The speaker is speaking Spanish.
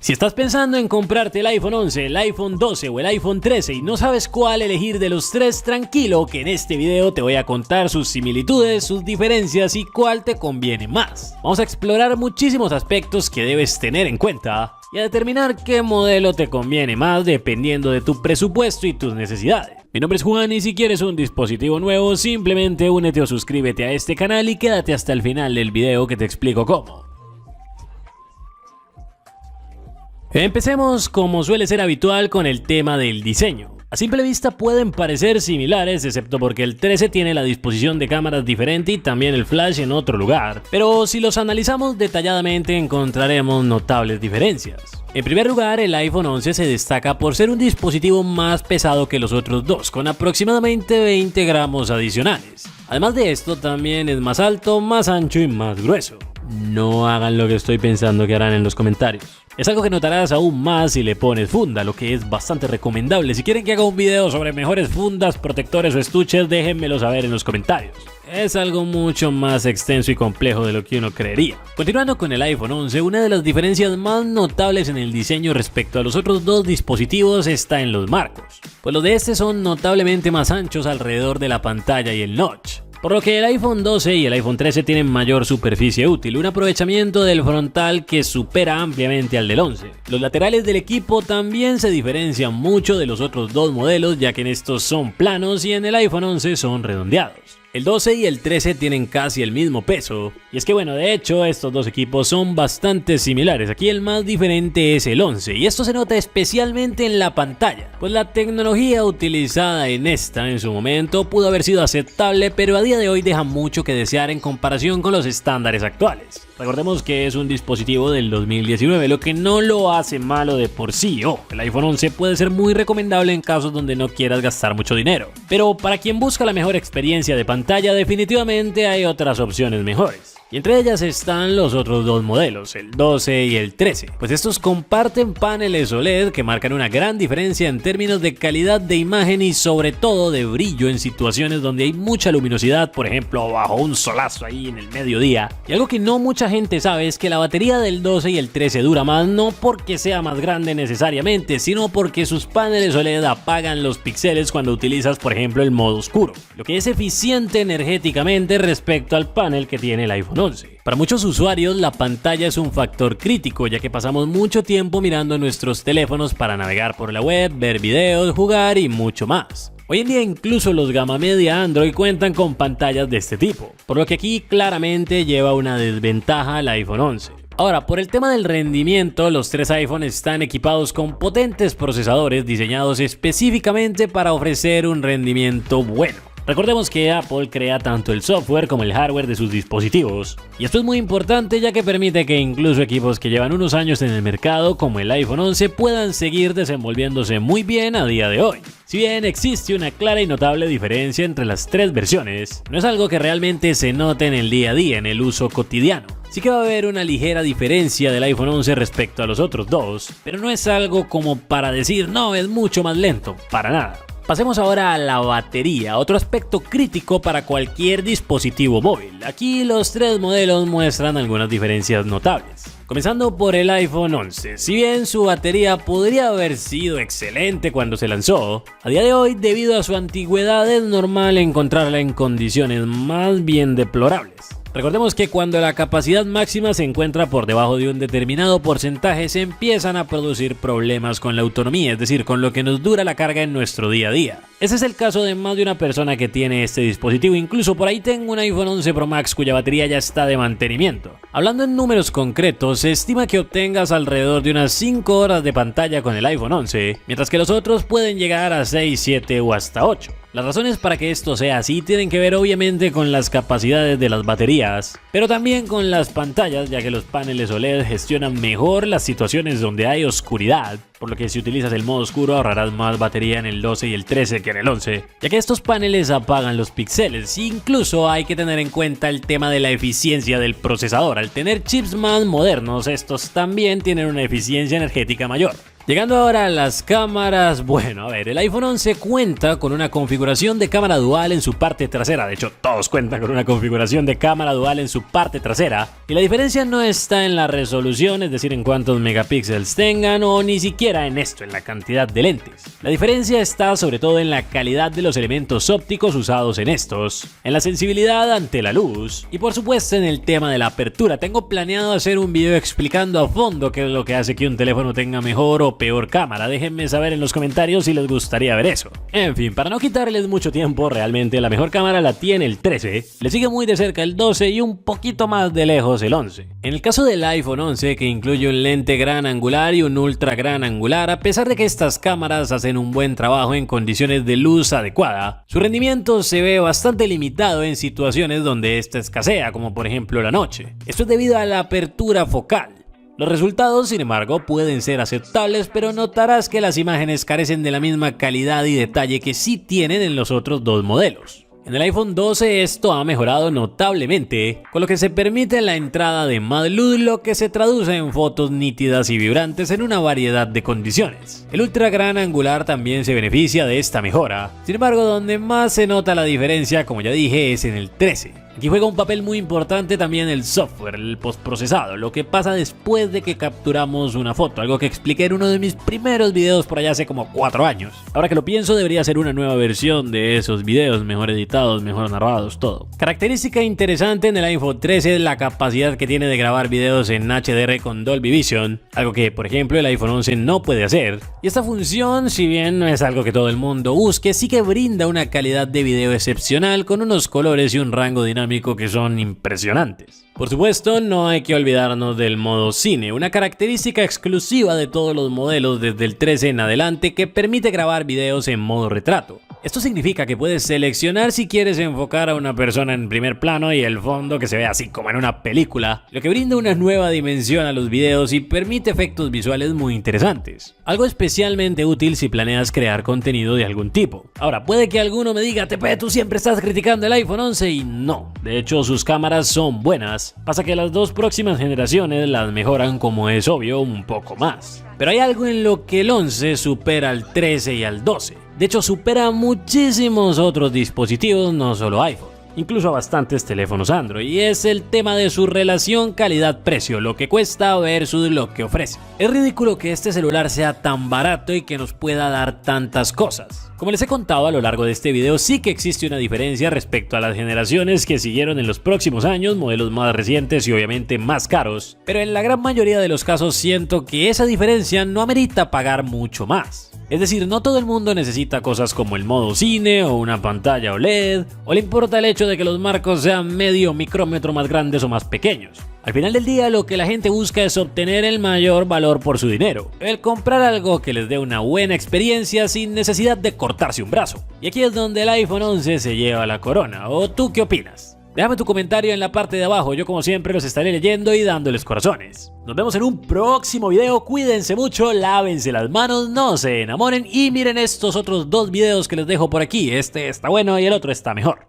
Si estás pensando en comprarte el iPhone 11, el iPhone 12 o el iPhone 13 y no sabes cuál elegir de los tres, tranquilo que en este video te voy a contar sus similitudes, sus diferencias y cuál te conviene más. Vamos a explorar muchísimos aspectos que debes tener en cuenta y a determinar qué modelo te conviene más dependiendo de tu presupuesto y tus necesidades. Mi nombre es Juan y si quieres un dispositivo nuevo, simplemente únete o suscríbete a este canal y quédate hasta el final del video que te explico cómo. Empecemos, como suele ser habitual, con el tema del diseño. A simple vista pueden parecer similares, excepto porque el 13 tiene la disposición de cámaras diferente y también el flash en otro lugar, pero si los analizamos detalladamente encontraremos notables diferencias. En primer lugar, el iPhone 11 se destaca por ser un dispositivo más pesado que los otros dos, con aproximadamente 20 gramos adicionales. Además de esto, también es más alto, más ancho y más grueso. No hagan lo que estoy pensando que harán en los comentarios. Es algo que notarás aún más si le pones funda, lo que es bastante recomendable. Si quieren que haga un video sobre mejores fundas, protectores o estuches, déjenmelo saber en los comentarios. Es algo mucho más extenso y complejo de lo que uno creería. Continuando con el iPhone 11, una de las diferencias más notables en el diseño respecto a los otros dos dispositivos está en los marcos, pues los de este son notablemente más anchos alrededor de la pantalla y el notch. Por lo que el iPhone 12 y el iPhone 13 tienen mayor superficie útil, un aprovechamiento del frontal que supera ampliamente al del 11. Los laterales del equipo también se diferencian mucho de los otros dos modelos, ya que en estos son planos y en el iPhone 11 son redondeados. El 12 y el 13 tienen casi el mismo peso, y es que bueno, de hecho estos dos equipos son bastante similares. Aquí el más diferente es el 11, y esto se nota especialmente en la pantalla, pues la tecnología utilizada en esta en su momento pudo haber sido aceptable, pero a día de hoy deja mucho que desear en comparación con los estándares actuales. Recordemos que es un dispositivo del 2019, lo que no lo hace malo de por sí. El iPhone 11 puede ser muy recomendable en casos donde no quieras gastar mucho dinero, pero para quien busca la mejor experiencia de pantalla, definitivamente hay otras opciones mejores. Y entre ellas están los otros dos modelos, el 12 y el 13, pues estos comparten paneles OLED que marcan una gran diferencia en términos de calidad de imagen y sobre todo de brillo en situaciones donde hay mucha luminosidad, por ejemplo bajo un solazo ahí en el mediodía. Y algo que no mucha gente sabe es que la batería del 12 y el 13 dura más, no porque sea más grande necesariamente, sino porque sus paneles OLED apagan los píxeles cuando utilizas por ejemplo el modo oscuro, lo que es eficiente energéticamente respecto al panel que tiene el iPhone 11. Para muchos usuarios la pantalla es un factor crítico, ya que pasamos mucho tiempo mirando nuestros teléfonos para navegar por la web, ver videos, jugar y mucho más. Hoy en día incluso los gama media Android cuentan con pantallas de este tipo, por lo que aquí claramente lleva una desventaja al iPhone 11. Ahora, por el tema del rendimiento, los tres iPhones están equipados con potentes procesadores diseñados específicamente para ofrecer un rendimiento bueno. Recordemos que Apple crea tanto el software como el hardware de sus dispositivos, y esto es muy importante ya que permite que incluso equipos que llevan unos años en el mercado como el iPhone 11 puedan seguir desenvolviéndose muy bien a día de hoy. Si bien existe una clara y notable diferencia entre las tres versiones, no es algo que realmente se note en el día a día, en el uso cotidiano. Sí que va a haber una ligera diferencia del iPhone 11 respecto a los otros dos, pero no es algo como para decir no, es mucho más lento, para nada. Pasemos ahora a la batería, otro aspecto crítico para cualquier dispositivo móvil. Aquí los tres modelos muestran algunas diferencias notables. Comenzando por el iPhone 11, si bien su batería podría haber sido excelente cuando se lanzó, a día de hoy debido a su antigüedad es normal encontrarla en condiciones más bien deplorables. Recordemos que cuando la capacidad máxima se encuentra por debajo de un determinado porcentaje se empiezan a producir problemas con la autonomía, es decir, con lo que nos dura la carga en nuestro día a día. Ese es el caso de más de una persona que tiene este dispositivo, incluso por ahí tengo un iPhone 11 Pro Max cuya batería ya está de mantenimiento. Hablando en números concretos, se estima que obtengas alrededor de unas 5 horas de pantalla con el iPhone 11, mientras que los otros pueden llegar a 6, 7 o hasta 8. Las razones para que esto sea así tienen que ver obviamente con las capacidades de las baterías, pero también con las pantallas, ya que los paneles OLED gestionan mejor las situaciones donde hay oscuridad, por lo que si utilizas el modo oscuro ahorrarás más batería en el 12 y el 13 que en el 11, ya que estos paneles apagan los píxeles. Incluso hay que tener en cuenta el tema de la eficiencia del procesador. Al tener chips más modernos, estos también tienen una eficiencia energética mayor. Llegando ahora a las cámaras, bueno, a ver, el iPhone 11 cuenta con una configuración de cámara dual en su parte trasera, de hecho todos cuentan con una configuración de cámara dual en su parte trasera, Y la diferencia no está en la resolución, es decir, en cuántos megapíxeles tengan, o ni siquiera en esto, en la cantidad de lentes. La diferencia está sobre todo en la calidad de los elementos ópticos usados en estos, en la sensibilidad ante la luz y por supuesto en el tema de la apertura. Tengo planeado hacer un video explicando a fondo qué es lo que hace que un teléfono tenga mejor o peor cámara. Déjenme saber en los comentarios si les gustaría ver eso. En fin, para no quitarles mucho tiempo, realmente la mejor cámara la tiene el 13, le sigue muy de cerca el 12 y un poquito más de lejos el 11. En el caso del iPhone 11, que incluye un lente gran angular y un ultra gran angular, a pesar de que estas cámaras hacen un buen trabajo en condiciones de luz adecuada, su rendimiento se ve bastante limitado en situaciones donde esta escasea, como por ejemplo la noche. Esto es debido a la apertura focal. Los resultados, sin embargo, pueden ser aceptables, pero notarás que las imágenes carecen de la misma calidad y detalle que sí tienen en los otros dos modelos. En el iPhone 12 esto ha mejorado notablemente, con lo que se permite la entrada de más luz, lo que se traduce en fotos nítidas y vibrantes en una variedad de condiciones. El ultra gran angular también se beneficia de esta mejora, sin embargo donde más se nota la diferencia, como ya dije, es en el 13. Aquí juega un papel muy importante también el software, el postprocesado, lo que pasa después de que capturamos una foto, algo que expliqué en uno de mis primeros videos por allá hace como 4 años. Ahora que lo pienso, debería ser una nueva versión de esos videos, mejor editados, mejor narrados, todo. Característica interesante en el iPhone 13 es la capacidad que tiene de grabar videos en HDR con Dolby Vision, algo que por ejemplo el iPhone 11 no puede hacer. Y esta función, si bien no es algo que todo el mundo busque, sí que brinda una calidad de video excepcional con unos colores y un rango dinámico que son impresionantes. Por supuesto, no hay que olvidarnos del modo cine, una característica exclusiva de todos los modelos desde el 13 en adelante que permite grabar videos en modo retrato. Esto significa que puedes seleccionar si quieres enfocar a una persona en primer plano y el fondo que se ve así como en una película, lo que brinda una nueva dimensión a los videos y permite efectos visuales muy interesantes. Algo especialmente útil si planeas crear contenido de algún tipo. Ahora, puede que alguno me diga, Tepe, tú siempre estás criticando el iPhone 11 y no. De hecho, sus cámaras son buenas. Pasa que las dos próximas generaciones las mejoran, como es obvio, un poco más. Pero hay algo en lo que el 11 supera al 13 y al 12. De hecho, supera a muchísimos otros dispositivos, no solo iPhone, incluso a bastantes teléfonos Android, y es el tema de su relación calidad-precio, lo que cuesta versus lo que ofrece. Es ridículo que este celular sea tan barato y que nos pueda dar tantas cosas. Como les he contado a lo largo de este video, sí que existe una diferencia respecto a las generaciones que siguieron en los próximos años, modelos más recientes y obviamente más caros, pero en la gran mayoría de los casos siento que esa diferencia no amerita pagar mucho más. Es decir, no todo el mundo necesita cosas como el modo cine o una pantalla OLED, o le importa el hecho de que los marcos sean medio micrómetro más grandes o más pequeños. Al final del día, lo que la gente busca es obtener el mayor valor por su dinero, el comprar algo que les dé una buena experiencia sin necesidad de cortarse un brazo. Y aquí es donde el iPhone 11 se lleva la corona, ¿o tú qué opinas? Déjame tu comentario en la parte de abajo, yo como siempre los estaré leyendo y dándoles corazones. Nos vemos en un próximo video, cuídense mucho, lávense las manos, no se enamoren y miren estos otros 2 videos que les dejo por aquí, este está bueno y el otro está mejor.